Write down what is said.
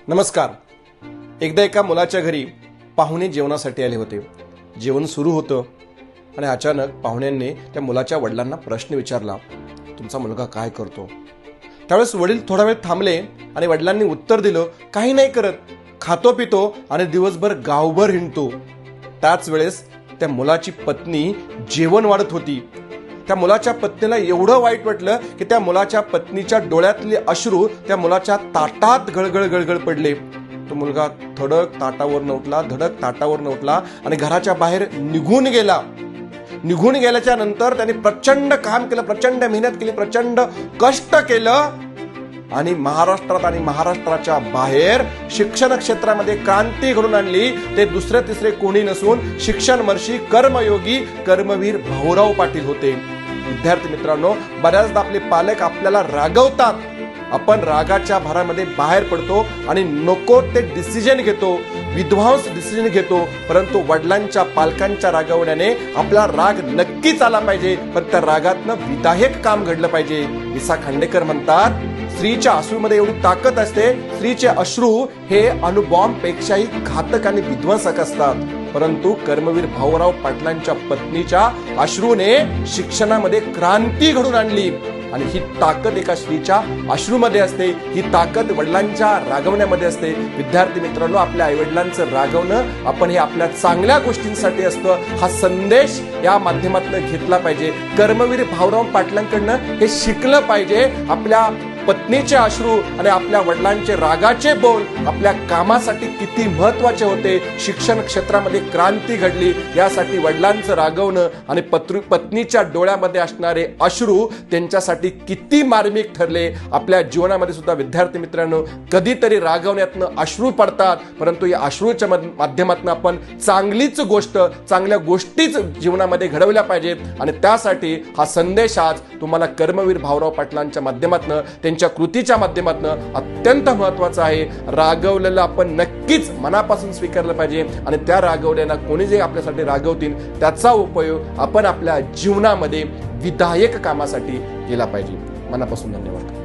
नमस्कार. एकदा एका मुलाच्या घरी पाहुणे जेवणासाठी आले होते. जेवण सुरू होतं आणि अचानक पाहुण्यांनी त्या मुलाच्या वडिलांना प्रश्न विचारला, तुमचा मुलगा काय करतो? त्यावेळेस वडील थोडा वेळ थांबले आणि वडिलांनी उत्तर दिलं, काही नाही करत, खातो पितो आणि दिवसभर गावभर हिंडतो. त्याच वेळेस त्या मुलाची पत्नी जेवण वाढत होती. त्या मुलाच्या पत्नीला एवढं वाईट वाटलं की त्या मुलाच्या पत्नीच्या डोळ्यातले अश्रू त्या मुलाच्या ताटात गळगळ गळगळ पडले. तो मुलगा धडक ताटावर उठला, धडक ताटावर उठला आणि घराच्या बाहेर निघून गेला. निघून गेल्याच्या नंतर त्याने प्रचंड काम केलं, प्रचंड मेहनत केली, प्रचंड कष्ट केलं आणि महाराष्ट्रात आणि महाराष्ट्राच्या बाहेर शिक्षण क्षेत्रामध्ये क्रांती घडून आणली. ते दुसरे तिसरे कोणी नसून शिक्षण महर्षी कर्मयोगी कर्मवीर भाऊराव पाटील होते. विद्यार्थी मित्रांनो, बऱ्याचदा आपले पालक आपल्याला रागवतात, आपण रागाच्या भरामध्ये बाहेर पडतो आणि नको ते डिसिजन घेतो, विध्वंस डिसिजन घेतो. परंतु वडिलांच्या पालकांच्या रागवण्याने आपला राग नक्कीच आला पाहिजे, पण त्या रागातनं विधायक काम घडलं पाहिजे. विसा खांडेकर म्हणतात, स्त्रीच्या अश्रूमध्ये एवढी ताकद असते, स्त्रीचे अश्रू हे अणुबॉम्ब पेक्षाही घातक आणि विध्वंसक असतात. परंतु कर्मवीर भाऊराव पाटलांच्या पत्नीच्या अश्रूने शिक्षणामध्ये क्रांती घडून आणली आणि ही ताकद एका स्त्रीच्या अश्रूमध्ये असते, ही ताकद वडिलांच्या रागवण्यामध्ये असते. विद्यार्थी मित्रांनो, आपल्या आईवडिलांचं रागवणं आपण हे आपल्या चांगल्या गोष्टींसाठी असतं, हा संदेश या माध्यमातून घेतला पाहिजे. कर्मवीर भाऊराव पाटलांकडनं हे शिकलं पाहिजे. आपल्या पत्नीचे अश्रू आणि आपल्या वडिलांचे रागाचे बोल आपल्या कामासाठी किती महत्वाचे होते. शिक्षण क्षेत्रामध्ये क्रांती घडली, यासाठी वडिलांचं रागवणं आणि पत्नीच्या डोळ्यामध्ये असणारे अश्रू त्यांच्यासाठी किती मार्मिक ठरले. आपल्या जीवनामध्ये सुद्धा विद्यार्थी मित्रांनो, कधीतरी रागवण्यातनं अश्रू पडतात, परंतु या अश्रूच्या माध्यमातून आपण चांगलीच गोष्ट, चांगल्या गोष्टीच जीवनामध्ये घडवल्या पाहिजेत. आणि त्यासाठी हा संदेश आज तुम्हाला कर्मवीर भाऊराव पाटलांच्या माध्यमातून, त्यांच्या कृतीच्या माध्यमातून अत्यंत महत्वाचा आहे. रागवलेलं आपण नक्कीच मनापासून स्वीकारलं पाहिजे आणि त्या रागवलेला कोणी जे आपल्यासाठी रागवतील त्याचा उपयोग आपण आपल्या जीवनामध्ये विधायक कामासाठी केला पाहिजे. मनापासून धन्यवाद.